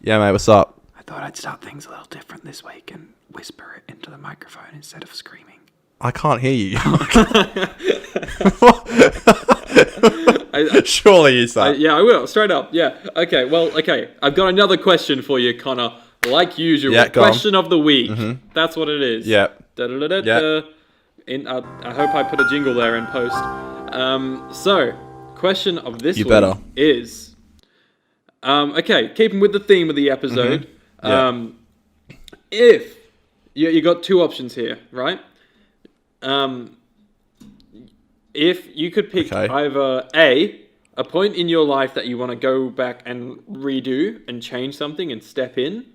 Yeah, mate, what's up? I thought I'd start things a little different this week and whisper it into the microphone instead of screaming. I can't hear you. I Surely you say. yeah, I will. Straight up. Yeah. Okay, well, okay. I've got another question for you, Connor. Like usual. Yeah, go on. Question of the week. Mm-hmm. That's what it is. Yeah. Da-da-da-da-da. I hope I put a jingle there in post. So, question of this week is... okay, keeping with the theme of the episode. Mm-hmm. Yeah. If... You got two options here, right? If you could pick either a point in your life that you want to go back and redo and change something and step in,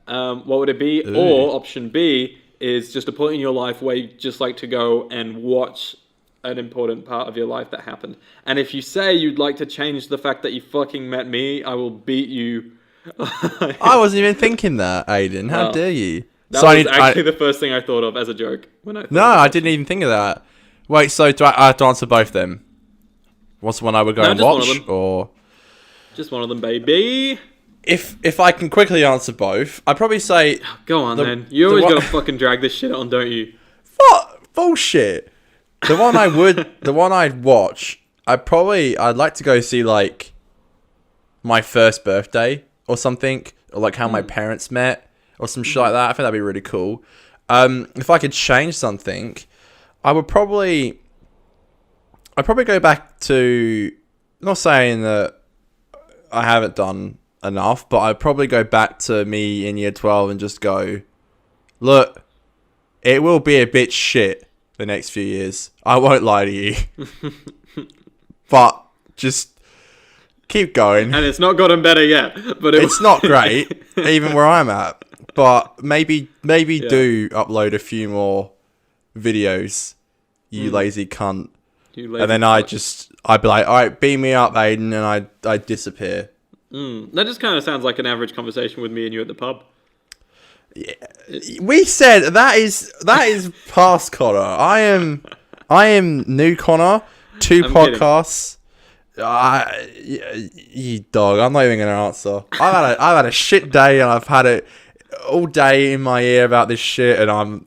what would it be? Ooh. Or option B is just a point in your life where you just like to go and watch an important part of your life that happened. And if you say you'd like to change the fact that you fucking met me, I will beat you. I wasn't even thinking that, Aidan. How dare you? That was actually the first thing I thought of as a joke. I didn't even think of that. Wait, so do I have to answer both them? What's the one I would go and watch? Or just one of them, baby. If I can quickly answer both, I'd probably say... Go on, then. You always gotta fucking drag this shit on, don't you? What? Bullshit. The one I'd watch, I'd like to go see, like, my first birthday or something. Or, like, how my parents met. Or some shit like that. I think that'd be really cool. If I could change something, I'd probably go back to... Not saying that I haven't done enough, but I'd probably go back to me in year 12 and just go, look, it will be a bit shit the next few years. I won't lie to you. But just keep going. And it's not gotten better yet. But it's not great, even where I'm at. But maybe do upload a few more videos, you lazy cunt. And then I'd be like, all right, beam me up, Aidan, and I'd disappear. That just kind of sounds like an average conversation with me and you at the pub. Yeah, we said that is past Conor. I am new Conor. Two podcasts. You dog. I'm not even gonna answer. I've had a shit day, and I've had it all day in my ear about this shit, and I'm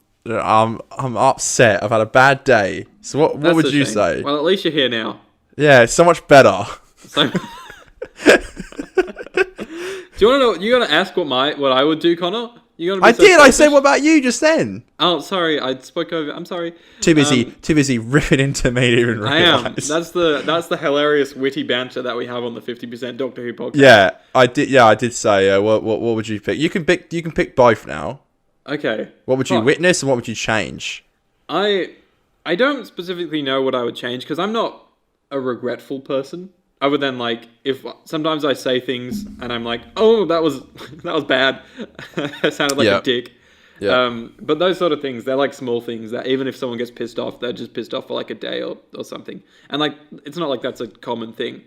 upset. I've had a bad day. So what would you say? Well, at least you're here now. Yeah, it's so much better. Do you want to know? You gotta ask what I would do, Connor. I did. I said, what about you just then? Oh, sorry. I spoke over. I'm sorry. Too busy ripping into me to even realize. I am. That's the hilarious witty banter that we have on the 50% Doctor Who podcast. Yeah, I did. Yeah, I did say. What would you pick? You can pick both now. Okay. What would you witness and what would you change? I don't specifically know what I would change because I'm not a regretful person. Other than like, if sometimes I say things and I'm like, oh, that was bad. I sounded like a dick. Yeah. But those sort of things, they're like small things that even if someone gets pissed off, they're just pissed off for like a day or something. And like, it's not like that's a common thing.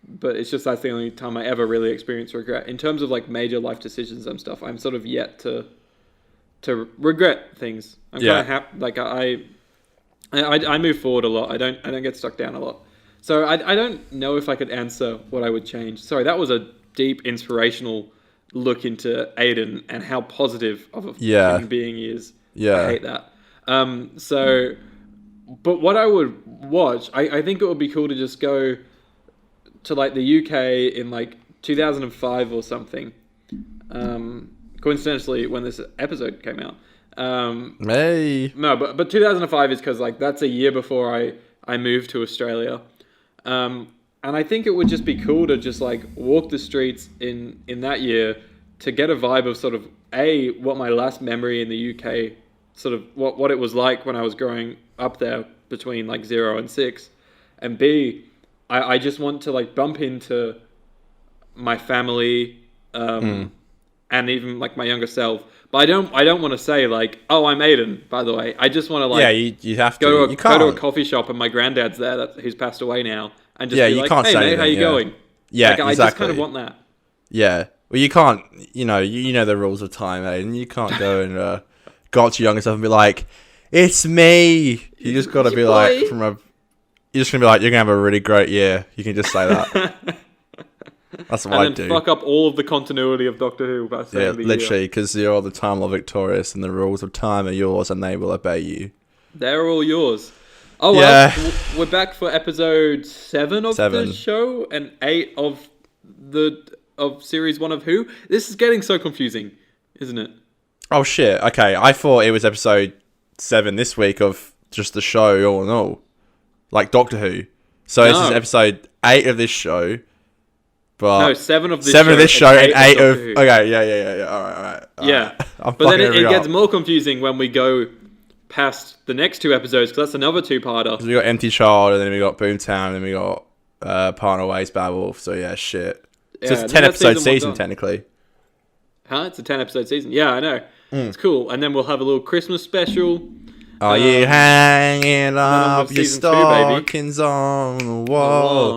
But it's just that's the only time I ever really experience regret. In terms of like major life decisions and stuff, I'm sort of yet to regret things. I'm kind of happy. Like I move forward a lot. I don't get stuck down a lot. So I don't know if I could answer what I would change. Sorry, that was a deep, inspirational look into Aidan and how positive of a human being he is. Yeah. I hate that. But what I would watch, I think it would be cool to just go to like the UK in like 2005 or something. Coincidentally, when this episode came out. No, but 2005 is because like that's a year before I moved to Australia. And I think it would just be cool to just like walk the streets in that year to get a vibe of sort of what my last memory in the UK, sort of what it was like when I was growing up there between like 0 and 6, and B, I just want to like bump into my family, and even like my younger self. But I don't want to say like, oh, I'm Aidan, by the way. I just want to like, you have to go to a coffee shop and my granddad's there who's passed away now, and just be like, hey mate, how you going? Yeah, like, exactly. I just kind of want that. Yeah, well, you can't. You know the rules of time, Aidan. You can't go and go up to your younger self and be like, it's me. You just got to be like, you're just gonna be like, you're gonna have a really great year. You can just say that. That's what and I then do. fuck up all of the continuity of Doctor Who by saying the literally, because you're the Time Lord victorious, and the rules of time are yours, and they will obey you. They're all yours. Oh well, Yeah. we're back for episode 7 of the 7. show and 8 of series 1 of Who. This is getting so confusing, isn't it? Oh shit! Okay, I thought it was episode 7 this week of just the show all in all, like Doctor Who. So this is episode 8 of this show. But no, 7 of this 7 show. of this show and 8 of... Who. Okay, yeah. All right. Yeah. But then it gets more confusing when we go past the next 2 episodes, because that's another 2-parter. So we got Empty Child, and then we got Boomtown, and then we got Partner Ways, Bad Wolf. So yeah, shit. So it's a 10-episode season, technically. Huh? It's a 10-episode season. Yeah, I know. It's cool. And then we'll have a little Christmas special. Are you hanging up your stockings on the wall?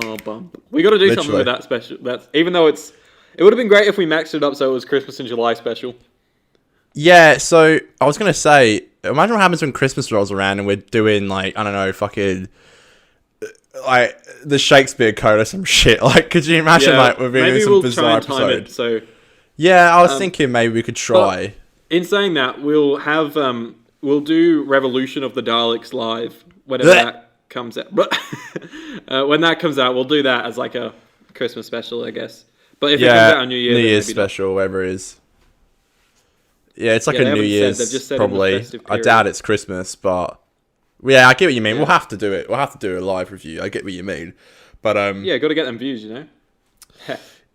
We got to do something with that special. Even though it would have been great if we maxed it up so it was Christmas in July special. Yeah, so I was gonna say, imagine what happens when Christmas rolls around and we're doing like, I don't know, fucking like the Shakespeare Code or some shit. Like, could you imagine like we're doing some bizarre episode? So yeah, I was thinking maybe we could try. In saying that, we'll have we'll do Revolution of the Daleks live whenever that comes out. But when that comes out, we'll do that as like a Christmas special, I guess. But if it comes out on New Year's special, whatever it is. Yeah, it's like a New Year's probably. I doubt it's Christmas, but yeah, I get what you mean. Yeah. We'll have to do it. We'll have to do a live review. I get what you mean, but yeah, got to get them views, you know.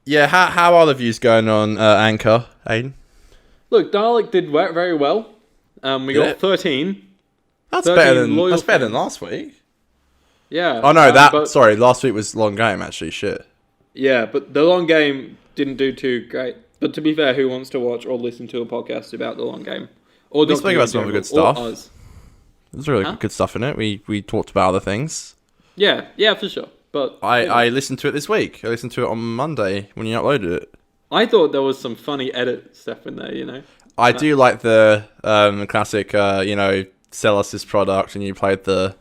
Yeah, how are the views going on Anchor, Aidan? Look, Dalek did very well. We got 13. That's better than last week. Yeah. Oh no, last week was Long Game actually. Shit. Yeah, but the Long Game didn't do too great. But to be fair, who wants to watch or listen to a podcast about the Long Game? Or we spoke about some of the good stuff. There's really good stuff in it. We talked about other things. Yeah, for sure. But I listened to it this week. I listened to it on Monday when you uploaded it. I thought there was some funny edit stuff in there, you know. I do like the classic, sell us this product, and you played the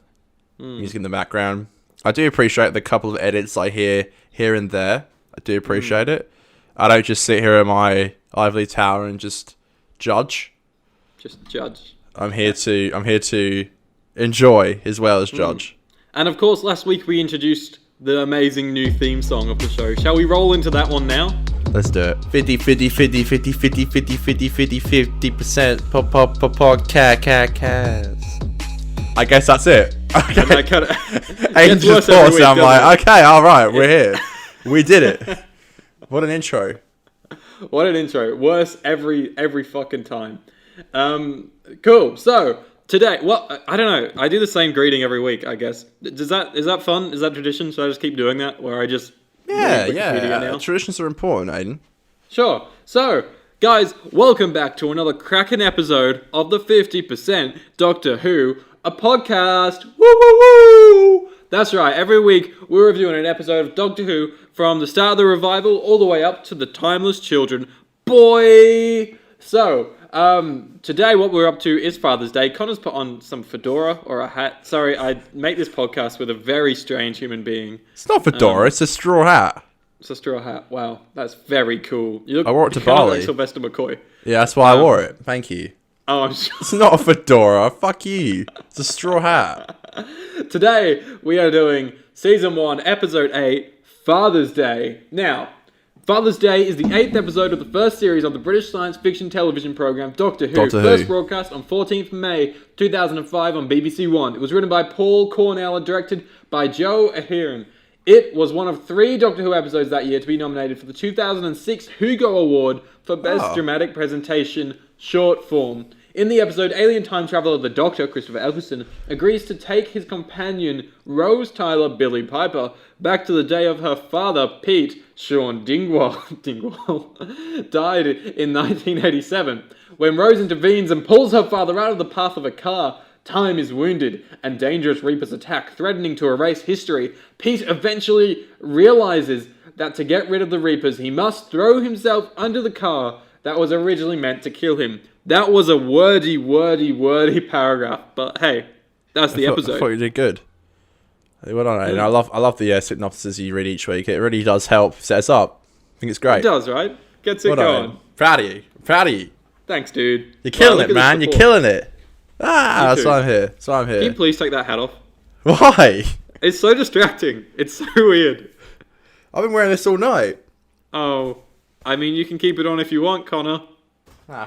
music in the background. I do appreciate the couple of edits I hear here and there. I do appreciate it. I don't just sit here in my ivory tower and just judge. Just judge. I'm here to enjoy as well as judge. And of course, last week we introduced the amazing new theme song of the show. Shall we roll into that one now? Let's do it. 50% podcast. I guess that's it. Okay. Aidan just paused, so I'm like, okay, alright, we're here. We did it. What an intro. What an intro. Worse every fucking time. Cool. So, today, I don't know. I do the same greeting every week, I guess. Is that fun? Is that tradition? Should I just keep doing that? Where I just... Yeah. Traditions are important, Aidan. Sure. So, guys, welcome back to another cracking episode of the 50% Doctor Who, a podcast. Woo, woo, woo! That's right. Every week, we're reviewing an episode of Doctor Who from the start of the revival all the way up to the Timeless Children. Boy! So, today what we're up to is Father's Day. Connor's put on some fedora or a hat. Sorry, I make this podcast with a very strange human being. It's not fedora, it's a straw hat. It's a straw hat. Wow, that's very cool. I wore it to Bali. Like Sylvester McCoy. Yeah, that's why I wore it. Thank you. Oh, I'm sure. It's not a fedora. Fuck you. It's a straw hat. Today, we are doing Season 1, Episode 8, Father's Day. Now, Father's Day is the 8th episode of the first series of the British science fiction television programme Doctor Who. First broadcast on 14th May 2005 on BBC One. It was written by Paul Cornell and directed by Joe Ahearn. It was one of 3 Doctor Who episodes that year to be nominated for the 2006 Hugo Award for Best Dramatic Presentation Short Form. In the episode, alien time traveler the Doctor, Christopher Eccleston, agrees to take his companion, Rose Tyler Billy Piper, back to the day of her father, Pete Sean Dingwall, died in 1987. When Rose intervenes and pulls her father out of the path of a car, time is wounded, and dangerous Reapers attack, threatening to erase history. Pete eventually realizes that to get rid of the Reapers, he must throw himself under the car that was originally meant to kill him. That was a wordy paragraph, but hey, that's the episode. I thought you did good. Well done, Aidan. I love the synopsis you read each week. It really does help set us up. I think it's great. It does, right? Gets it Well going. done. Proud of you. Proud of you. Thanks, dude. You're killing Look it, at the man. You're support. killing it. That's too. why I'm here. That's why I'm Can you here. please take that hat off? Why? It's so distracting. It's so weird. I've been wearing this all night. Oh, I mean, you can keep it on if you want, Connor.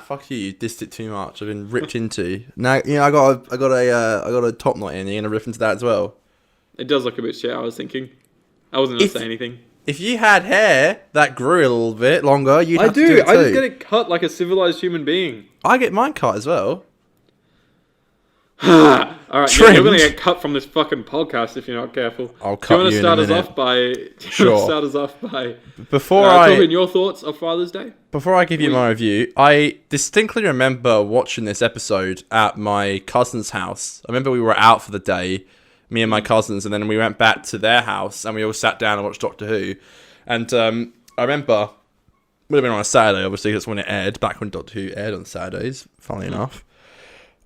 Fuck you. You dissed it too much. I've been ripped into. Now, I got a top knot in. You're gonna rip into that as well. It does look a bit shit, I was thinking. I wasn't going to say anything. If you had hair that grew a little bit longer, you'd I have to do do. it too. I just get it cut like a civilized human being. I get mine cut as well. Alright, yeah, Trimmed. you're going to get cut from this fucking podcast if you're not careful. I'll Do you cut want you to in a start us minute. off by... Sure. Start us off by... Before talking your thoughts of Father's Day? Before I give you my review, I distinctly remember watching this episode at my cousin's house. I remember we were out for the day, me and my cousins, and then we went back to their house and we all sat down and watched Doctor Who. And I remember, would have been on a Saturday, obviously, that's when it aired, back when Doctor Who aired on Saturdays, funnily enough.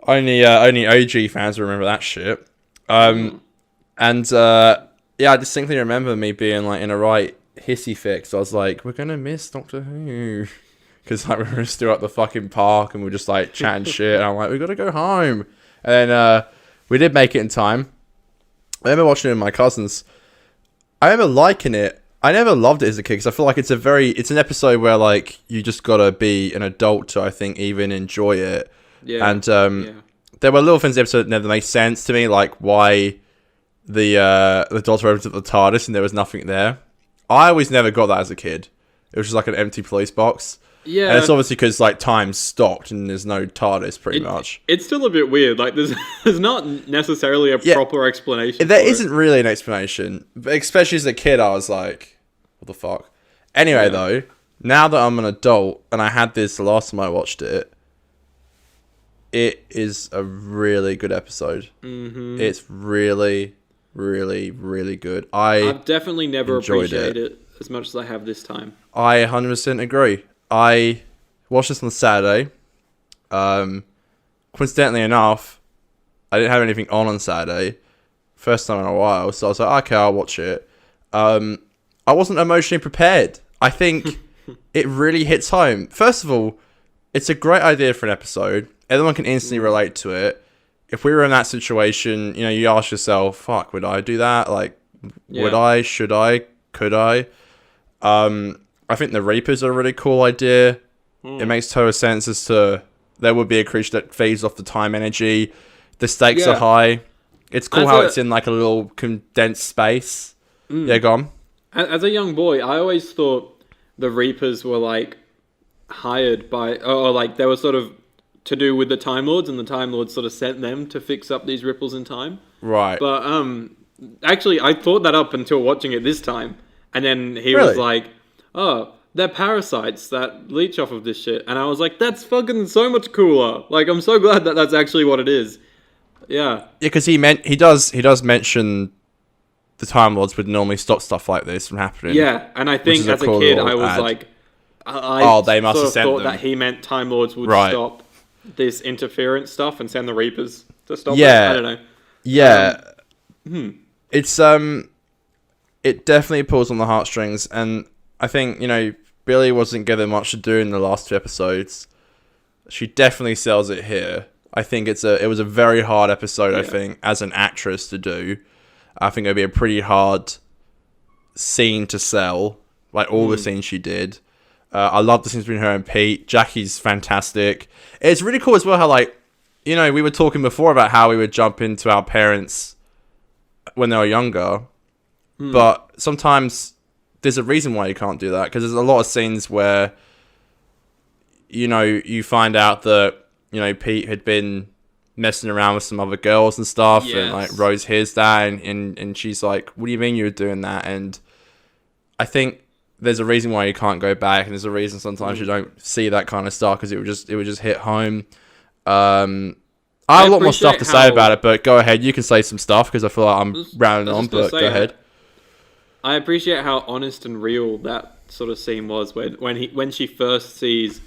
Only OG fans will remember that shit. Yeah, I distinctly remember me being like in a right hissy fix. I was like, we're gonna miss Doctor Who. Because like, we were still at the fucking park and we were just like chatting shit. And I'm like, we gotta go home. And then we did make it in time. I remember watching it with my cousins. I remember liking it. I never loved it as a kid because I feel like it's an episode where like you just gotta be an adult to, I think, even enjoy it. Yeah. And there were little things in the episode that never made sense to me, like why the Doctor opened up the TARDIS and there was nothing there. I always never got that as a kid. It was just like an empty police box. Yeah. And it's obviously because like time stopped and there's no TARDIS pretty much. It's still a bit weird. Like there's not necessarily a proper explanation. There isn't really an explanation, but especially as a kid, I was like, "What the fuck?" Anyway, though, now that I'm an adult and I had this the last time I watched it, it is a really good episode. Mm-hmm. It's really, really, really good. I've definitely never enjoyed appreciated it as much as I have this time. I 100% agree. I watched this on Saturday. Coincidentally enough, I didn't have anything on Saturday. First time in a while. So I was like, okay, I'll watch it. I wasn't emotionally prepared. I think it really hits home. First of all, it's a great idea for an episode. Everyone can instantly relate to it. If we were in that situation, you ask yourself, fuck, would I do that? Like, would I? Should I? Could I? I think the Reapers are a really cool idea. It makes total sense as to there would be a creature that feeds off the time energy. The stakes are high. It's cool how it's in like a little condensed space. Yeah, go on. As a young boy, I always thought the Reapers were like hired by, or like they were sort of to do with the Time Lords, and the Time Lords sort of sent them to fix up these ripples in time. Right. But actually, I thought that up until watching it this time, and then he was like, "Oh, they're parasites that leech off of this shit," and I was like, "That's fucking so much cooler!" Like, I'm so glad that that's actually what it is. Yeah. Yeah, because he does mention the Time Lords would normally stop stuff like this from happening. Yeah, and I think as a kid, I was like, they must have sent thought them. that he meant Time Lords would stop this interference stuff and send the Reapers to stop it. I don't know. Yeah. It's it definitely pulls on the heartstrings, and I think Billy wasn't given much to do in the last 2 episodes. She definitely sells it here. I think it was a very hard episode. I think as an actress to do, I think it'd be a pretty hard scene to sell. Like all the scenes she did. I love the scenes between her and Pete. Jackie's fantastic. It's really cool as well how we were talking before about how we would jump into our parents when they were younger. But sometimes there's a reason why you can't do that, because there's a lot of scenes where you find out that Pete had been messing around with some other girls and stuff, and like Rose hears that, and she's like, "What do you mean you were doing that?" And I think there's a reason why you can't go back, and there's a reason sometimes you don't see that kind of stuff, because it would just hit home. I have a lot more stuff to say about it, but go ahead. You can say some stuff because I feel like I'm rounding on, but go ahead. I appreciate how honest and real that sort of scene was when she first sees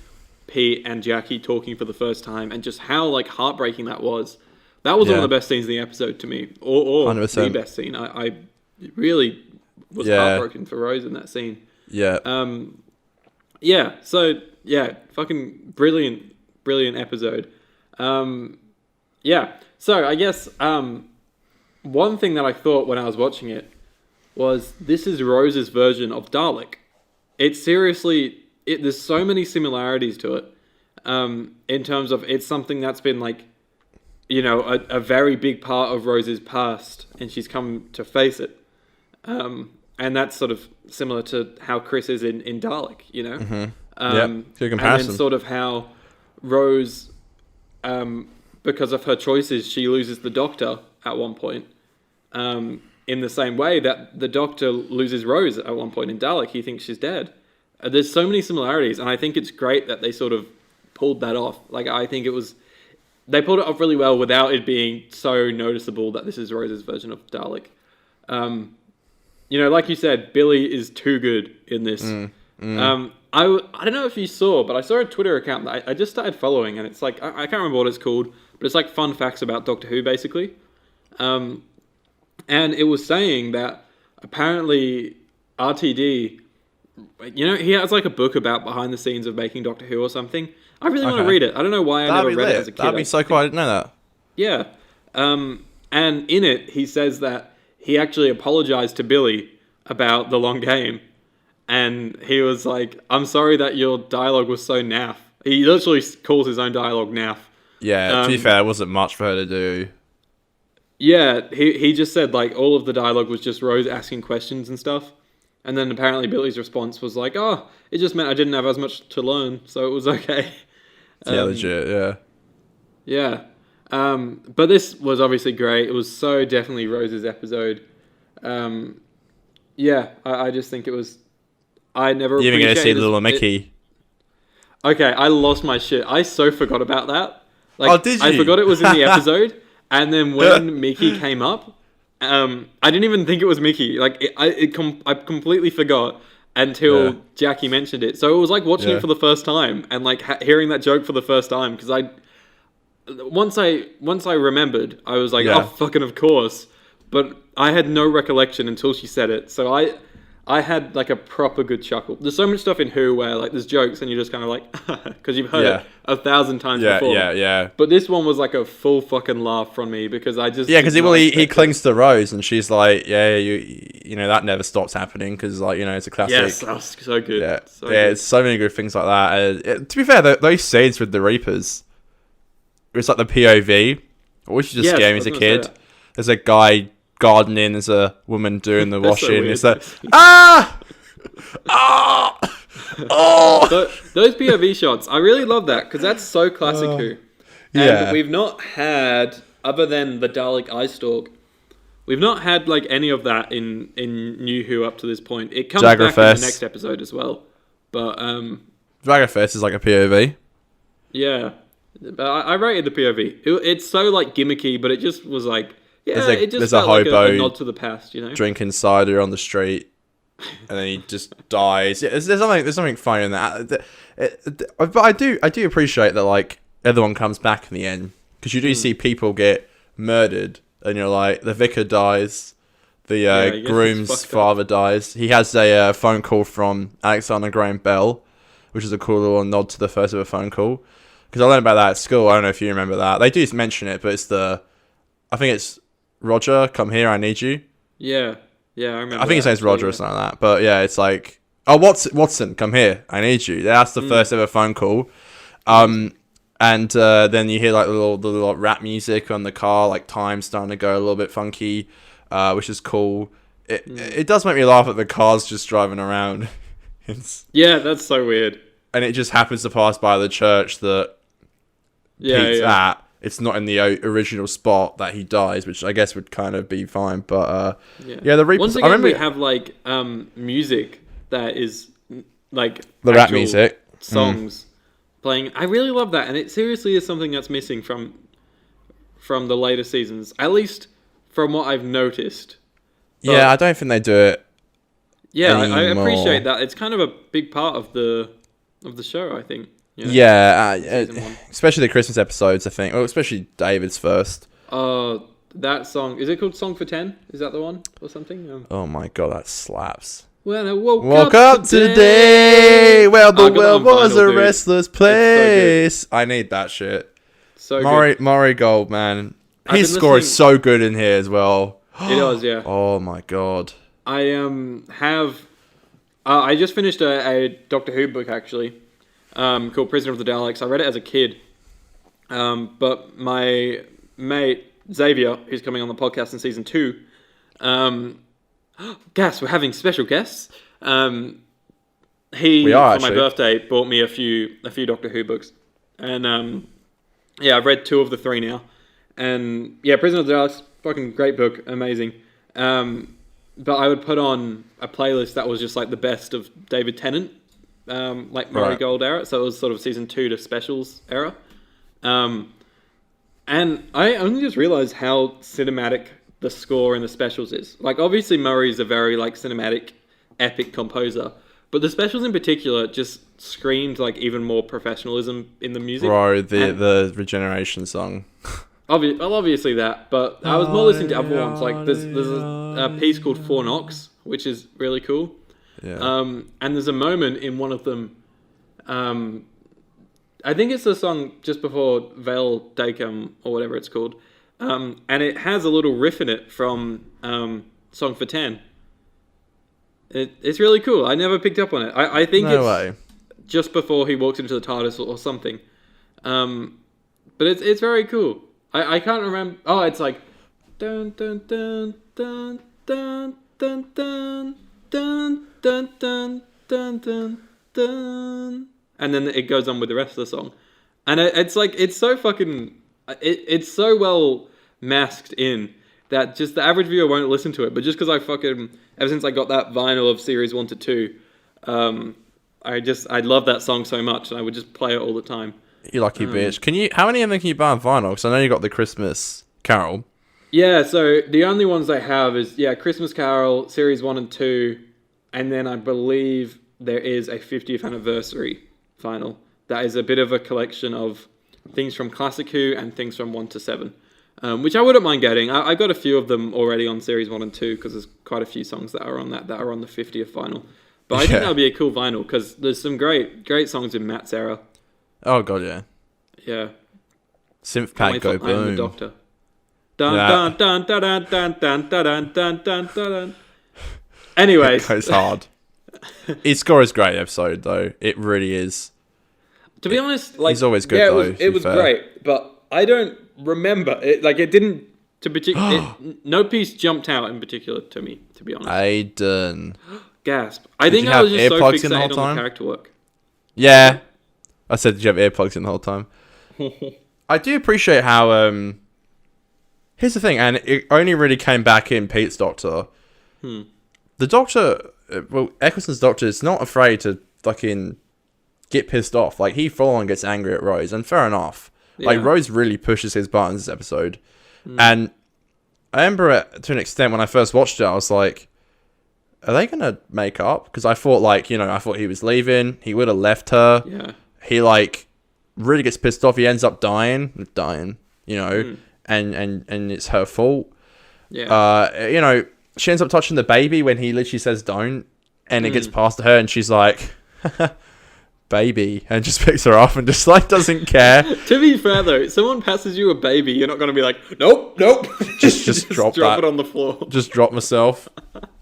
Pete and Jackie talking for the first time, and just how like heartbreaking that was. That was one of the best scenes in the episode to me, or 100%. The best scene. I really was heartbroken for Rose in that scene. Yeah. Yeah. So yeah, fucking brilliant episode. Yeah. So I guess one thing that I thought when I was watching it was this is Rose's version of Dalek. It's seriously, there's so many similarities to it. In terms of it's something that's been like, you know, a very big part of Rose's past, and she's come to face it. And that's sort of similar to how Chris is in Dalek, you know? Mm-hmm. Good comparison. And then sort of how Rose, because of her choices, she loses the Doctor at one point. In the same way that the Doctor loses Rose at one point in Dalek, he thinks she's dead. There's so many similarities, and I think it's great that they sort of pulled that off. Like, I think they pulled it off really well without it being so noticeable that this is Rose's version of Dalek. You know, like you said, Billy is too good in this. I don't know if you saw, but I saw a Twitter account that I just started following, and it's like, I can't remember what it's called, but it's like fun facts about Doctor Who, basically. And it was saying that apparently RTD, you know, he has like a book about behind the scenes of making Doctor Who or something. I really want to read it. I don't know why I never read it as a kid. That'd be so cool. I didn't know that. Yeah. And in it, he says that he actually apologized to Billy about the long game. And he was like, I'm sorry that your dialogue was so naff. He literally calls his own dialogue naff. Yeah, to be fair, it wasn't much for her to do. Yeah, he just said, like, all of the dialogue was just Rose asking questions and stuff. And then apparently Billy's response was like, oh, it just meant I didn't have as much to learn, so it was okay. Yeah, legit, yeah. Yeah. But this was obviously great. It was so definitely Rose's episode. Yeah, I just think it was... I never You're even going to see little Mickey. Okay, I lost my shit. I so forgot about that. Like, oh, did you? I forgot it was in the episode. And then when Mickey came up, I didn't even think it was Mickey. Like, I completely forgot until Jackie mentioned it. So it was like watching it for the first time and like hearing that joke for the first time. Because once I remembered, I was like, oh, fucking of course. But I had no recollection until she said it. So I had like a proper good chuckle. There's so much stuff in Who where like there's jokes and you're just kind of like, because you've heard it 1,000 times before. Yeah. But this one was like a full fucking laugh from me because I just because he clings to Rose and she's like, you know that never stops happening because like you know it's a classic. Yes, that was so good. Yeah, it's so many good things like that. To be fair, those scenes with the Reapers, it's like the POV, which just scared me as a kid. There's a guy gardening, there's a woman doing the washing. So it's like, those POV shots, I really love that because that's so classic Who. And we've not had, other than the Dalek eye stalk, we've not had like any of that in New Who up to this point. It comes back in the next episode as well. But Dragonfest is like a POV. Yeah, I rated the POV. It's so like gimmicky, but it just was like. Yeah, it just felt like a nod to the past, you know. Drinking cider on the street, and then he just dies. Yeah, there's something funny in that. But I do appreciate that like everyone comes back in the end because you do see people get murdered, and you're like the vicar dies, the groom's father dies. He has a phone call from Alexander Graham Bell, which is a cool little nod to the first ever phone call. Because I learned about that at school. I don't know if you remember that. They do mention it, but I think it's. Roger, come here, I need you. Yeah, I remember. I think his name's Roger or something like that. But yeah, it's like, oh, Watson, come here, I need you. That's the first ever phone call. And then you hear like the little rap music on the car, like time starting to go a little bit funky, which is cool. It does make me laugh at the cars just driving around. Yeah, that's so weird. And it just happens to pass by the church that Pete's at. It's not in the original spot that he dies, which I guess would kind of be fine. But the Reapers. Once again, we have like music that is like the rap music songs playing. I really love that, and it seriously is something that's missing from the later seasons, at least from what I've noticed. But, I don't think they do it. Yeah, I appreciate that. It's kind of a big part of the show, I think. You know, especially the Christmas episodes, I think. Well, especially David's first. That song, is it called Song for 10? Is that the one or something? Oh my god, that slaps. When I woke Woke up up today. Well, the I got that world on was vinyl, a dude. restless place. I need that shit. So good. Murray Gold, man. I've His been score is listening- so good in here as well. It does, yeah. Oh my god. I have. I just finished a Doctor Who book actually, called Prisoner of the Daleks. I read it as a kid, but my mate Xavier, who's coming on the podcast in season 2, guess we're having special guests. He We are, for my actually. birthday bought me a few Doctor Who books, and yeah, I've read 2 of the 3 now, and yeah, Prisoner of the Daleks, fucking great book, amazing. But I would put on a playlist that was just like the best of David Tennant, like Murray Right. Gold era. So it was sort of season 2 to specials era. And I only just realized how cinematic the score in the specials is. Like, obviously Murray's a very like cinematic, epic composer, but the specials in particular just screamed like even more professionalism in the music. Bro, And the Regeneration song. obviously that, but I was more listening to other ones. Like there's a piece called Four Knocks, which is really cool. Yeah. And there's a moment in one of them. I think it's the song just before Veil Dacum or whatever it's called, and it has a little riff in it from Song for 10. It's really cool. I never picked up on it. I think No it's way. just before he walks into the TARDIS or something. But it's very cool. I can't remember. Oh, it's like dun dun dun dun dun dun dun dun dun dun dun dun dun, and then it goes on with the rest of the song, and it's like it's so fucking it's so well masked in that just the average viewer won't listen to it. But just because I fucking ever since I got that vinyl of series 1 to 2, I love that song so much, and I would just play it all the time. You lucky bitch. How many of them can you buy on vinyl? Because I know you got the Christmas Carol. Yeah, so the only ones I have is Christmas Carol, Series 1 and 2, and then I believe there is a 50th anniversary vinyl. That is a bit of a collection of things from Classic Who and things from 1 to 7, which I wouldn't mind getting. I got a few of them already on Series 1 and 2 because there's quite a few songs that are on that are on the 50th vinyl. But I think that would be a cool vinyl because there's some great songs in Matt's era. Oh god, yeah. Yeah. Synth pad go I am the boom. Doctor. Dun dun dun dun dun dun dun dun dun dun dun. Anyways, It goes hard. His score is great episode though. It really is. to be honest, like he's always good, yeah, though, it to was, be it was fair. great, but I don't remember it. Like it didn't no piece jumped out in particular to me. To be honest, Aidan. gasp. I Did think you I was have just so earplugs in the whole fixated on time? the character work. Yeah. I said, did you have earplugs in the whole time? I do appreciate how, here's the thing, and it only really came back in Pete's Doctor. The Doctor, well, Eccleston's Doctor is not afraid to fucking get pissed off. Like, he full on gets angry at Rose, and fair enough. Like, Yeah. Rose really pushes his buttons this episode. And I remember it, to an extent, when I first watched it, I was like, are they going to make up? Because I thought, like, I thought he was leaving. He would have left her. Yeah. He, like, really gets pissed off. He ends up dying, and it's her fault. Yeah. She ends up touching the baby when he literally says don't, and it gets past her, and she's like, baby, and just picks her up and just, like, doesn't care. To be fair though, if someone passes you a baby, you're not going to be like, nope. Just drop that. it on the floor. Just drop myself.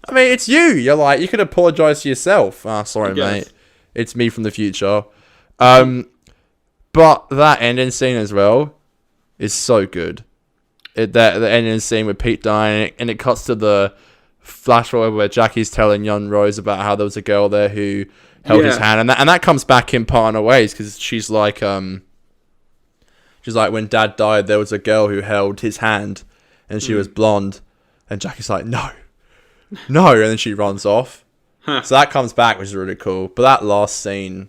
I mean, it's you. You're like, you could apologize to yourself. Ah, sorry, guess. mate. It's me from the future. But that ending scene as well is so good. The ending scene with Pete dying, and it cuts to the flash forward where Jackie's telling young Rose about how there was a girl there who held his hand, and that comes back in partner ways because she's like, when Dad died, there was a girl who held his hand, and she was blonde, and Jackie's like, no, and then she runs off. So that comes back, which is really cool. But that last scene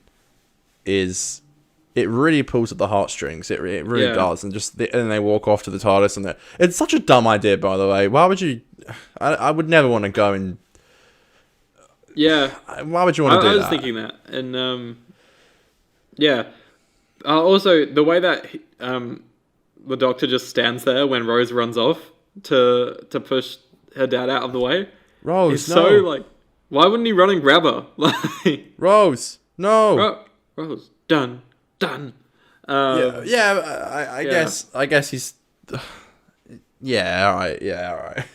it really pulls at the heartstrings. It really does. And and they walk off to the TARDIS, and it's such a dumb idea, by the way. Why would you? I would never want to go and. Yeah. Why would you want to do that? I was thinking that, and yeah. Also, the way that the Doctor just stands there when Rose runs off to push her dad out of the way. Rose, It's no. so like Why wouldn't he run and grab her? Like, Rose, no. Rose, done. I yeah. guess he's. Yeah, all right. Yeah, all right.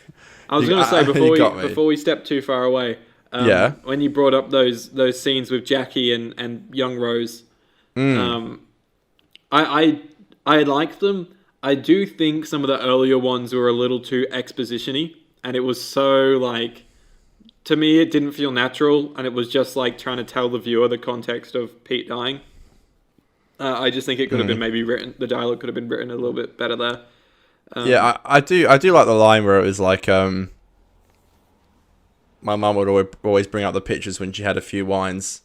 I was going to say You got me. before we step too far away. When you brought up those scenes with Jackie and young Rose, I liked them. I do think some of the earlier ones were a little too exposition-y, and it was so like, to me it didn't feel natural, and it was just like trying to tell the viewer the context of Pete dying. I just think it could have been maybe written. The dialogue could have been written a little bit better there. I do like the line where it was like, my mum would always bring out the pictures when she had a few wines.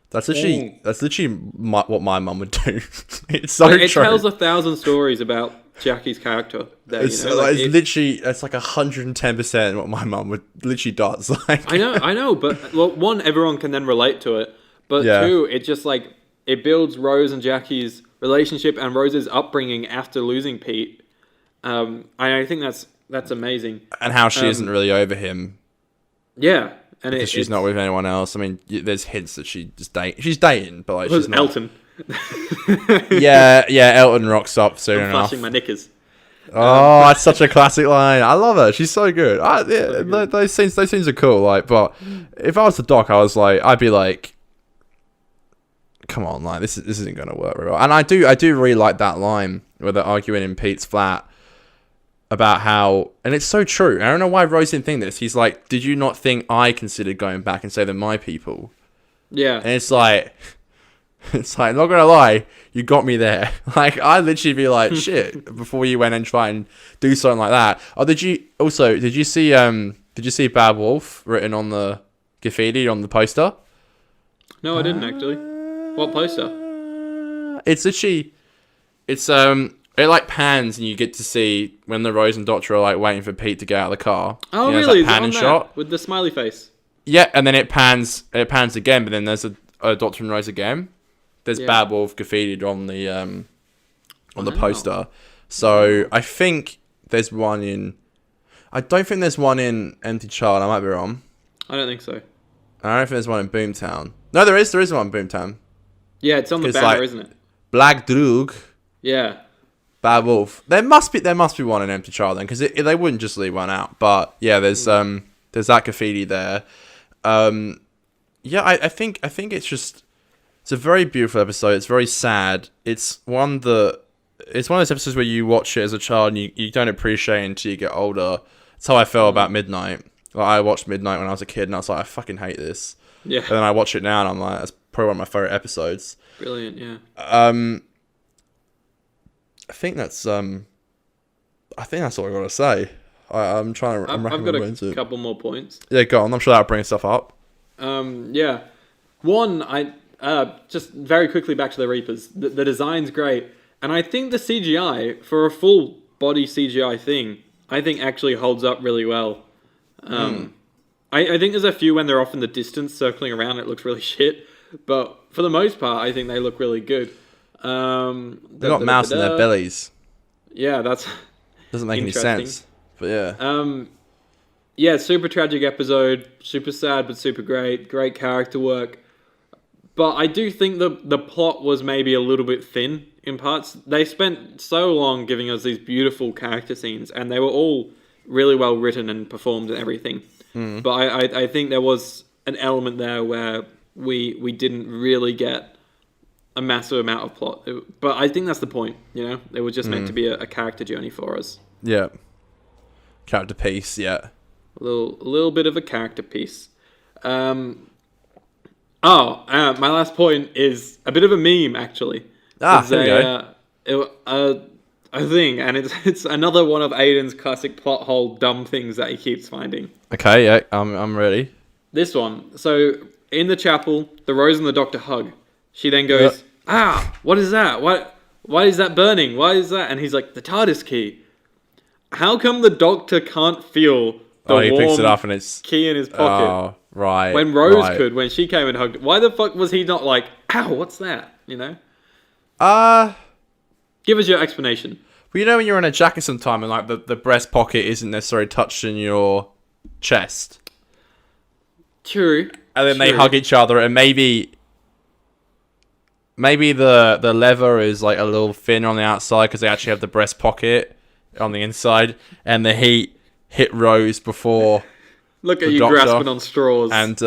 That's literally what my mum would do. It's so true. It tells 1,000 stories about Jackie's character. There, it's like 110% what my mum would literally does. Like, I know, but well, one, everyone can then relate to it, but two, it just like it builds Rose and Jackie's relationship and Rose's upbringing after losing Pete. I think that's amazing. And how she isn't really over him. Yeah, and because she's not with anyone else. I mean, there's hints that she's dating, but like she's not. Elton. yeah, Elton rocks up soon enough. Flashing my knickers. Oh, that's such a classic line. I love her. She's so good. Those scenes are cool. Like, but if I was the Doc, I'd be like, come on, like this isn't gonna work very well. And I do really like that line where they're arguing in Pete's flat about how, and it's so true. I don't know why Rose didn't think this. He's like, did you not think I considered going back and say they're my people? Yeah. And it's like, not gonna lie, you got me there. Like, I'd literally be like, shit, before you went and try and do something like that. Oh, did you see Bad Wolf written on the graffiti on the poster? No, I didn't actually. What poster? It's literally, it like pans and you get to see when the Rose and Doctor are like waiting for Pete to get out of the car. Oh, you know, really? That pan and shot with the smiley face. Yeah, and then it pans again, but then there's a Doctor and Rose again. There's Bad Wolf graffitied on the poster. So I think there's one in. I don't think there's one in Empty Child. I might be wrong. I don't think so. I don't think there's one in Boomtown. No, there is one in Boomtown. Yeah, it's on the banner, isn't it? Black Drug. Yeah. Bad Wolf. There must be one in Empty Child then, because they wouldn't just leave one out. But yeah, there's that graffiti there. I think it's a very beautiful episode. It's very sad. It's one of those episodes where you watch it as a child and you don't appreciate it until you get older. That's how I felt about Midnight. Like, I watched Midnight when I was a kid and I was like, I fucking hate this. Yeah. And then I watch it now and I'm like, that's probably one of my favorite episodes. Brilliant, yeah. I think that's all I gotta say. I'm trying to. I've got a couple more points. Yeah, go on. I'm sure that'll bring stuff up. Yeah. One, I just very quickly back to the Reapers. The design's great, and I think the CGI for a full body CGI thing, I think actually holds up really well. I think there's a few when they're off in the distance circling around, it looks really shit, but for the most part, I think they look really good. They've got mouse in their bellies. Yeah, that's doesn't make any sense. But yeah. Yeah, super tragic episode, super sad but super great. Great character work. But I do think the plot was maybe a little bit thin in parts. They spent so long giving us these beautiful character scenes, and they were all really well written and performed and everything. But I think there was an element there where we didn't really get a massive amount of plot. But I think that's the point, you know? It was just meant to be a character journey for us. Yeah. Character piece, yeah. A little bit of a character piece. My last point is a bit of a meme, actually. There you go. A thing, and it's another one of Aidan's classic plot hole dumb things that he keeps finding. Okay, yeah, I'm ready. This one. So, in the chapel, the Rose and the Doctor hug. She then goes, what is that? Why is that burning? Why is that? And he's like, the TARDIS key. How come the Doctor can't feel the he picks it up and it's key in his pocket? Oh, right. When Rose could, when she came and hugged. Why the fuck was he not like, ow, what's that? You know? Give us your explanation. Well, you know when you're in a jacket sometime and like the breast pocket isn't necessarily touching your chest? True. And then they hug each other, and maybe the leather is like a little thinner on the outside because they actually have the breast pocket on the inside, and the heat hit Rose before. Look at you grasping on straws. And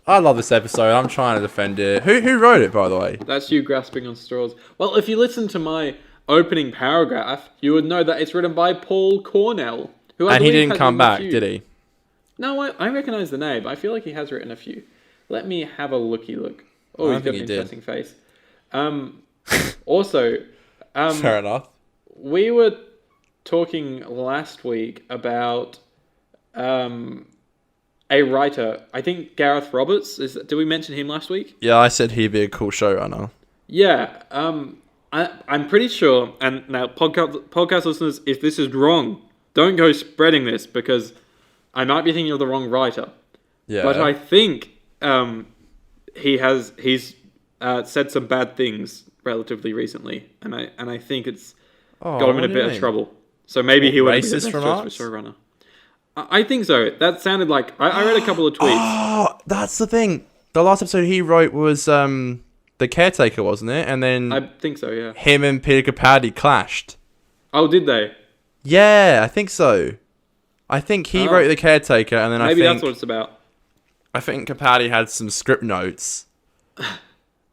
I love this episode. I'm trying to defend it. Who wrote it, by the way? That's you grasping on straws. Well, if you listen to my opening paragraph, you would know that it's written by Paul Cornell. And he didn't come back, did he? No, I recognise the name. I feel like he has written a few. Let me have a looky look. Oh, he's got an interesting face. Also, fair enough. We were talking last week about a writer. I think Gareth Roberts. Did we mention him last week? Yeah, I said he'd be a cool showrunner. Yeah. I'm pretty sure. And now, podcast listeners, if this is wrong, don't go spreading this because I might be thinking of the wrong writer. Yeah. But I think he's said some bad things relatively recently, and I think it's got him in a bit of trouble. So maybe he would be the next choice for showrunner. I think so. That sounded like I read a couple of tweets. Oh, that's the thing. The last episode he wrote was The Caretaker, wasn't it? And then I think so. Yeah. Him and Peter Capaldi clashed. Oh, did they? Yeah, I think so. I think he wrote The Caretaker, and then maybe that's what it's about. I think Capaldi had some script notes.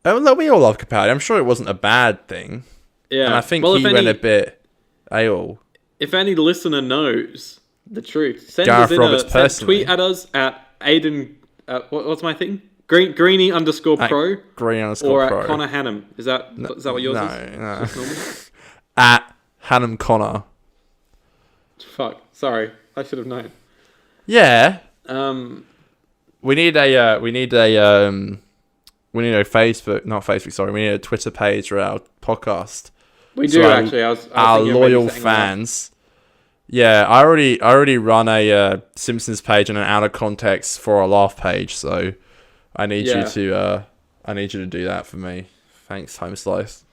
Look, we all love Capaldi. I'm sure it wasn't a bad thing. Yeah. And I think he went a bit AWOL. If any listener knows the truth, send Gareth us Roberts personally. tweet at us at Aidan. What's my thing? Greenie _ pro. Greenie _ or pro. At Conor Hannum. Is that what yours is? No. At Hannum Conor. Fuck. Sorry. I should have known. Yeah. We need a Facebook, not Facebook, sorry. We need a Twitter page for our podcast. We do actually. I was our loyal fans. Yeah, I already run a Simpsons page and an out of context for a laugh page, so I need you to do that for me. Thanks, Home Slice.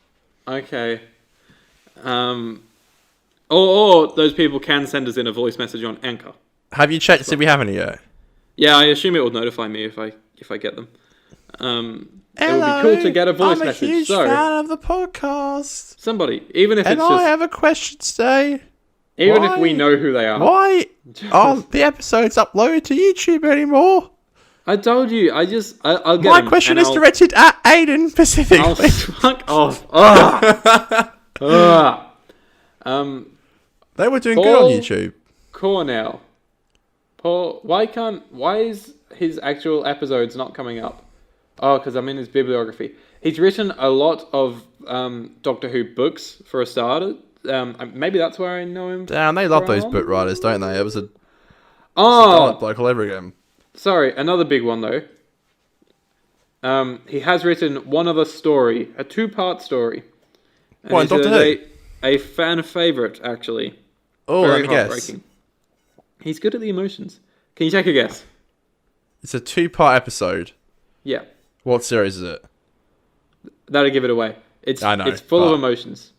Okay. Or those people can send us in a voice message on Anchor. Have you checked if we have any yet? Yeah, I assume it will notify me if I get them. It would be cool to get a voice message. I'm a huge fan of the podcast. Somebody, even if it's just... And I have a question today. Even if we know who they are. Why aren't the episodes uploaded to YouTube anymore? I told you. I'll get My question is directed at Aidan specifically. I'll fuck off. They were doing good on YouTube. Cornell. Paul, why is his actual episodes not coming up? Oh, because I'm in his bibliography. He's written a lot of Doctor Who books for a starter. Maybe that's where I know him. Damn, they love those book writers, don't they? It was a bloke all over again. Sorry, another big one though. He has written one other story, a 2-part story. What, Doctor Who? A fan favorite, actually. Oh, let me guess. He's good at the emotions. Can you take a guess? It's a 2-part episode. Yeah. What series is it? That'll give it away. I know, it's full of emotions.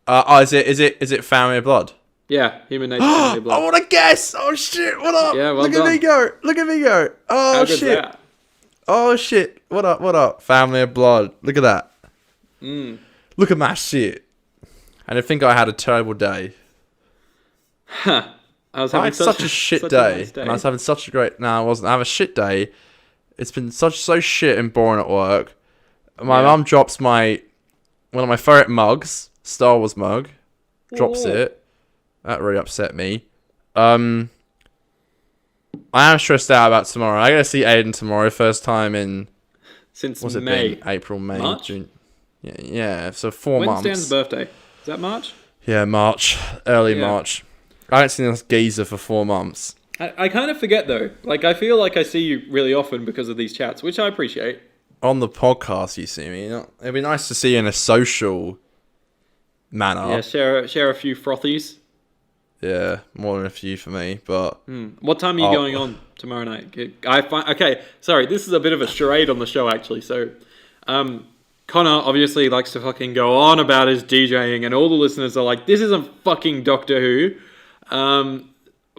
Is it Family of Blood? Yeah, Human Nature, Family of Blood. I want to guess. Oh shit! What up? Yeah, well Look done. at me go! Look at me go! Oh How good's shit! that? Oh shit! What up? What up? Family of Blood. Look at that. Look at my shit. And I think I had a terrible day. I was having such a shit day. And I was having such a great... No, I wasn't. I have a shit day. It's been so shit and boring at work. My mum drops one of my favourite mugs, Star Wars mug. Drops it. That really upset me. I am stressed out about tomorrow. I gotta see Aidan tomorrow. First time in... Since what's May. it been? April, May, March? June. Yeah, so 4 months. When's Dan's birthday? Is that March? Yeah, March. Early March. I haven't seen this geezer for 4 months. I kind of forget though. Like I feel like I see you really often because of these chats, which I appreciate. On the podcast, you see me. It'd be nice to see you in a social manner. Yeah, share a few frothies. Yeah, more than a few for me. But what time are you going on tomorrow night? Okay, sorry, this is a bit of a charade on the show actually. So, Conor obviously likes to fucking go on about his DJing, and all the listeners are like, "This isn't fucking Doctor Who."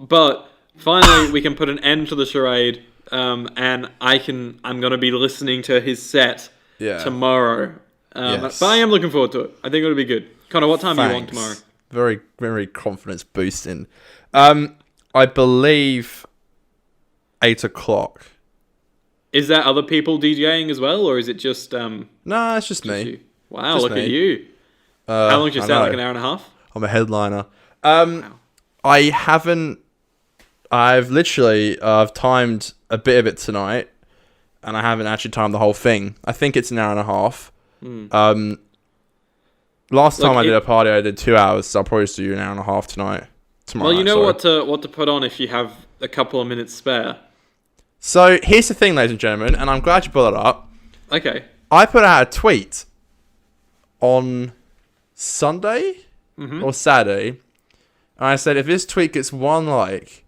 But finally, we can put an end to the charade and I'm gonna be listening to his set tomorrow. Yes. But I am looking forward to it. I think it'll be good. Connor, what time are you on tomorrow? Very, very confidence boosting. I believe 8 o'clock. Is there other people DJing as well, or is it just No, it's just me. you? Wow, look at you. How long did you set? Like an hour and a half? I'm a headliner. Wow. I've timed a bit of it tonight, and I haven't actually timed the whole thing. I think it's an hour and a half. Last time I did a party, I did 2 hours, so I'll probably just do an hour and a half tomorrow. Well, you know what to put on if you have a couple of minutes spare. So here's the thing, ladies and gentlemen, and I'm glad you brought it up. Okay. I put out a tweet on Sunday or Saturday, and I said if this tweet gets 1 like,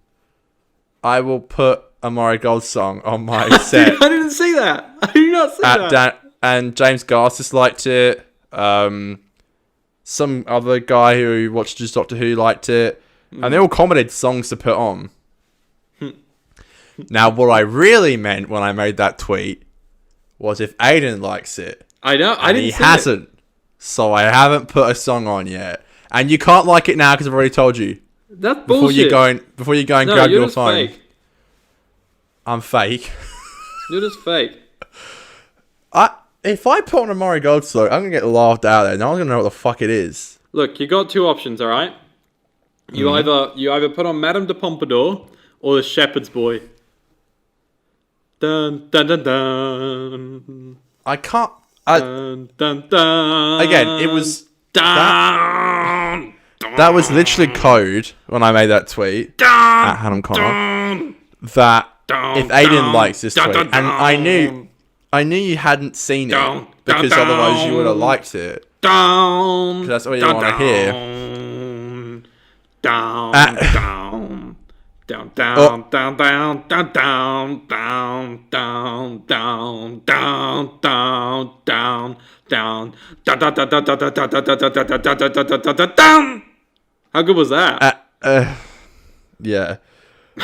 I will put a Murray Gold song on my set. I didn't see that. I did not see that. And James Garcis liked it. Some other guy who watches Doctor Who liked it. And they all commented songs to put on. Now, what I really meant when I made that tweet was if Aidan likes it. I know. I didn't see it. He hasn't. So I haven't put a song on yet. And you can't like it now because I've already told you. That's bullshit. Before you go and grab your phone. Fake. I'm fake. You're just fake. If I put on a Murray Gold song, I'm going to get laughed out there. No one's going to know what the fuck it is. Look, you got 2 options, alright? You either put on Madame de Pompadour or The Shepherd's Boy. Dun dun dun dun. I can't. Dun dun dun. Again, it was dun, that was literally code when I made that tweet at Hannah Conor. That if Aidan likes this tweet, and I knew you hadn't seen it because otherwise you would have liked it. Because that's what you want to hear. Down, down, down, down, down, down, down, down, down, down, down, down, down, down, down, down. How good was that? Yeah.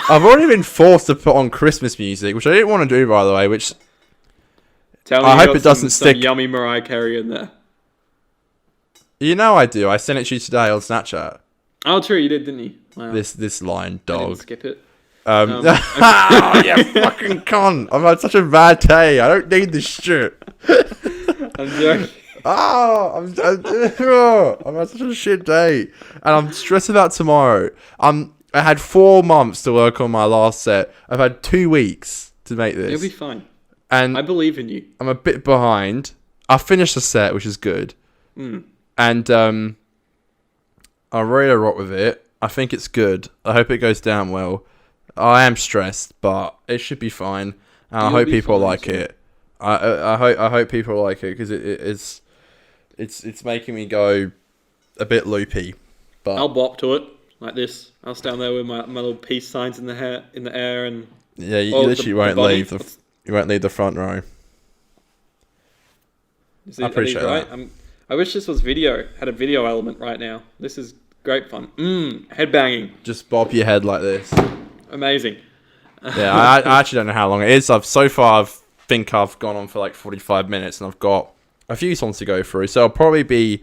I've already been forced to put on Christmas music, which I didn't want to do, by the way, which I hope it doesn't stick. Some yummy Mariah Carey in there. You know I do. I sent it to you today on Snapchat. Oh, true, you did, didn't you? Wow. This line, dog. I didn't skip it. Oh, you fucking con! I've had such a bad day. I don't need this shit. I'm joking. I've had such a shit day, and I'm stressed about tomorrow. I had 4 months to work on my last set. I've had 2 weeks to make this. You'll be fine. And I believe in you. I'm a bit behind. I finished the set, which is good. And I really rock with it. I think it's good. I hope it goes down well. I am stressed, but it should be fine. And I hope people like it. I hope people like it because it's making me go a bit loopy. But I'll bop to it like this. I'll stand there with my little peace signs in the air, and yeah, you literally won't leave the front row. I appreciate that. I wish this was had a video element right now. This is great fun. Headbanging. Just bob your head like this. Amazing. Yeah, I actually don't know how long it is. I think I've gone on for like 45 minutes, and I've got a few songs to go through. So I'll probably be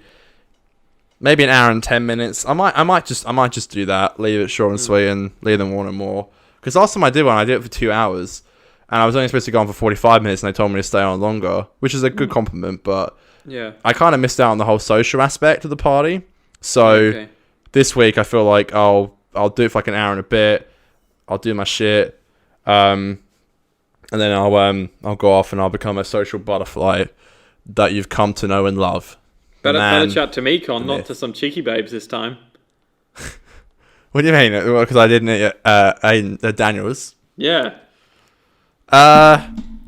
maybe an hour and 10 minutes. I might just do that. Leave it short and sweet, and leave them wanting more. Because last time I did one, I did it for 2 hours, and I was only supposed to go on for 45 minutes, and they told me to stay on longer, which is a good compliment. But yeah, I kind of missed out on the whole social aspect of the party. So this week I feel like I'll do it for like an hour and a bit. I'll do my shit, and then I'll go off and I'll become a social butterfly that you've come to know and love. Better chat to me, Con, not to some cheeky babes this time. What do you mean? Because I didn't Daniels. Yeah.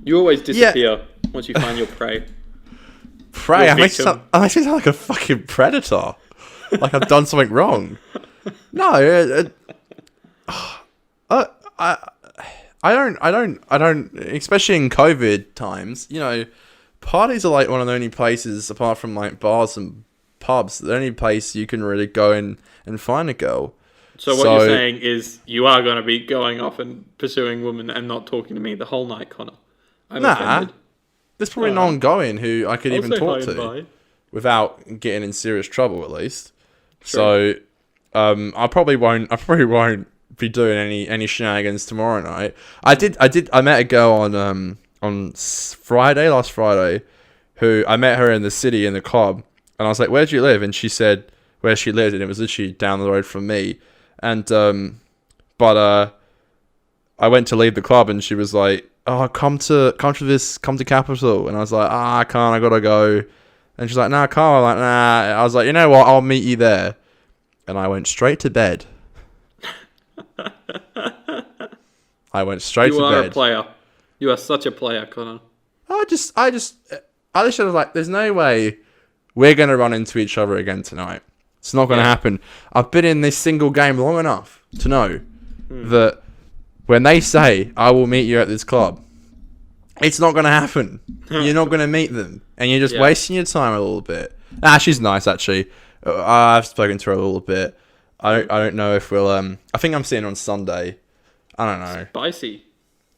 You always disappear once you find your prey. Prey? I makes me sound like a fucking predator. Like I've done something wrong. No. I don't. Especially in COVID times, you know, parties are like one of the only places, apart from like bars and pubs, the only place you can really go in and find a girl. So what you're saying is you are going to be going off and pursuing women and not talking to me the whole night, Connor. I'm offended. There's probably no one going who I could I'll even say talk hi and to bye. without getting in serious trouble, at least. True. So, I probably won't be doing any shenanigans tomorrow night. I met a girl on last Friday, who I met her in the city in the club, and I was like, "Where do you live?" And she said where she lived, and it was literally down the road from me. And I went to leave the club, and she was like, "Oh, come to Capital," and I was like, "I can't, I gotta go." And she's like, "No, I can't." I'm like, "Nah." I was like, "You know what? I'll meet you there." And I went straight to bed. I went straight to bed. You are a player. You are such a player, Connor. I just was like, there's no way we're going to run into each other again tonight. It's not going to happen. I've been in this single game long enough to know that when they say, I will meet you at this club, it's not going to happen. You're not going to meet them. And you're just wasting your time a little bit. She's nice, actually. I've spoken to her a little bit. I don't know if we'll... I think I'm seeing her on Sunday. I don't know. Spicy.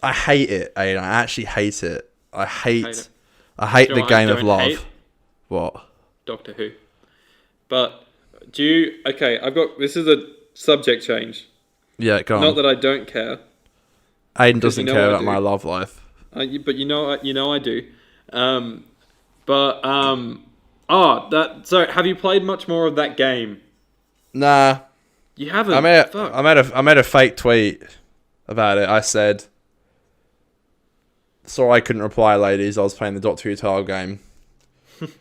I hate it, Aidan. I actually hate it. I hate the what game I of don't love. hate? What? Doctor Who. But do you... Okay, this is a subject change. Yeah, go on. Not that I don't care. Aidan doesn't care about my love life. But you know I do. So have you played much more of that game? Nah. You haven't? I made a fake tweet about it. I said, sorry I couldn't reply, ladies. I was playing the Doctor Who tile game. And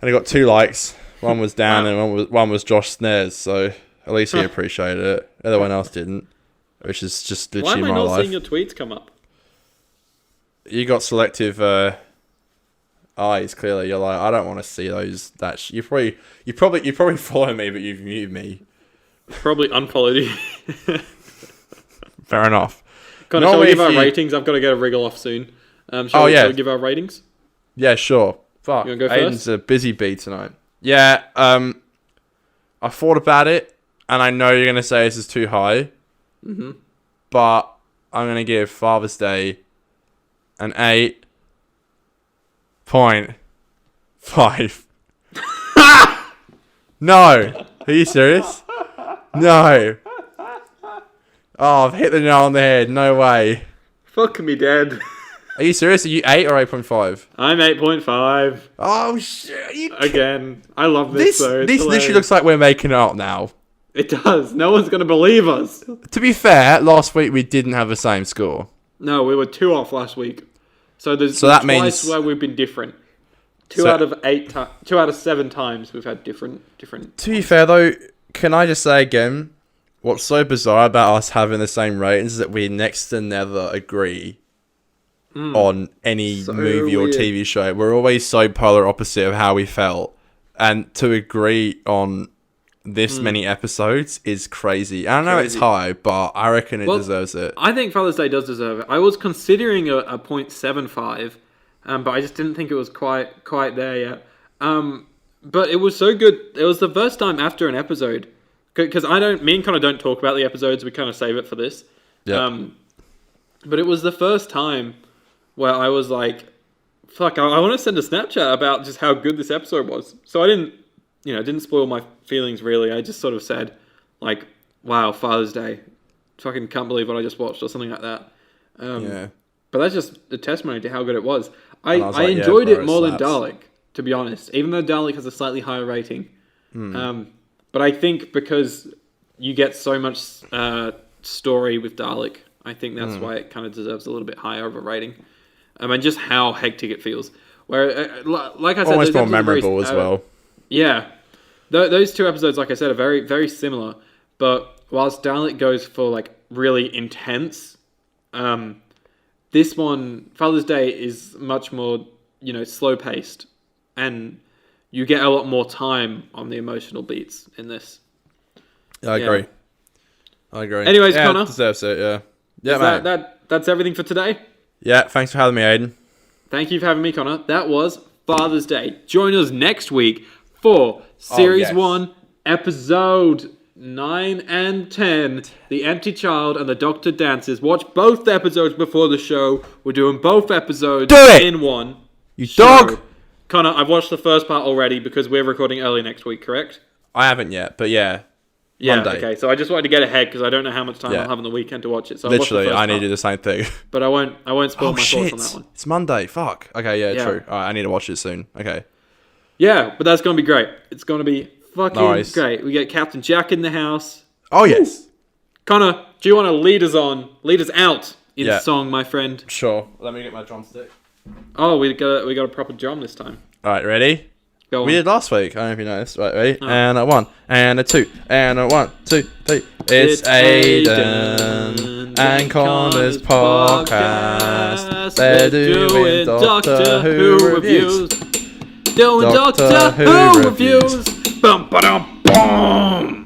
I got 2 likes. One was Dan and one was Josh Snares. So at least he appreciated it. Everyone else didn't. Which is just literally my life. Why am I not seeing your tweets come up? You got selective eyes, clearly. You're like, I don't want to see those. You probably follow me, but you've muted me. Probably unfollowed you. Fair enough. Connor, shall we give our ratings? I've got to get a wriggle off soon. Shall we give our ratings? Yeah, sure. Fuck. You want to go Aidan's first? a busy bee tonight. Yeah, I thought about it, and I know you're going to say this is too high. Mm-hmm. But I'm going to give Father's Day an 8.5. No. Are you serious? No. Oh, I've hit the nail on the head. No way. Fuck me dead. Are you serious? Are you 8 or 8.5? I'm 8.5. Oh, shit. Again, I love this though. This literally looks like we're making it up now. It does. No one's going to believe us. To be fair, last week we didn't have the same score. No, we were 2 off last week. So there's that twice means where we've been different. 2 out of 7 times we've had different. To be fair though, can I just say again, what's so bizarre about us having the same ratings is that we next to never agree on any movie or TV show. We're always so polar opposite of how we felt. And to agree on this many episodes is crazy. I know it's high, but I reckon it deserves it. I think Father's Day does deserve it. I was considering a 0.75, but I just didn't think it was quite there yet. But it was so good. It was the first time after an episode, because me and Connor don't talk about the episodes. We kind of save it for this. Yeah. But it was the first time where I was like, "Fuck, I want to send a Snapchat about just how good this episode was." So I didn't spoil my feelings really. I just sort of said, like, "Wow, Father's Day, fucking can't believe what I just watched," or something like that. But that's just a testimony to how good it was. I enjoyed it more than Dalek, to be honest. Even though Dalek has a slightly higher rating, but I think because you get so much story with Dalek, I think that's why it kind of deserves a little bit higher of a rating. And just how hectic it feels. Where, like I said, almost more memorable as well. Yeah. Those 2 episodes, like I said, are very, very similar. But whilst Dalek goes for, like, really intense, this one, Father's Day, is much more, slow-paced. And you get a lot more time on the emotional beats in this. Yeah, I agree. Anyways, yeah, Connor. It deserves it, yeah. Yeah, mate. That's everything for today? Yeah, thanks for having me, Aidan. Thank you for having me, Connor. That was Father's Day. Join us next week for Series 1, Episode 9 and 10, The Empty Child and The Doctor Dances. Watch both episodes before the show. We're doing both episodes in one. You dog! Connor, I've watched the first part already because we're recording early next week, correct? I haven't yet, but yeah. Yeah, Monday. okay. So I just wanted to get ahead because I don't know how much time I'll have on the weekend to watch it. So literally, I need to do the same thing. But I won't spoil my thoughts on that one. It's Monday. Fuck. Okay, yeah, true. Alright, I need to watch it soon. Okay. Yeah, but that's going to be great. It's going to be fucking great. We get Captain Jack in the house. Oh, yes. Connor, do you want to lead us out in song, my friend? Sure. Let me get my drumstick. Oh, we got a proper drum this time. Alright, ready? Go on. We did last week. I don't know if you noticed. Right, ready? Oh. And a 1, and a 2, and a 1, 2, 3. It's Aidan and Connor's podcast. They're doing Doctor Who reviews. Doing Doctor Who reviews. Bum, ba-dum, boom.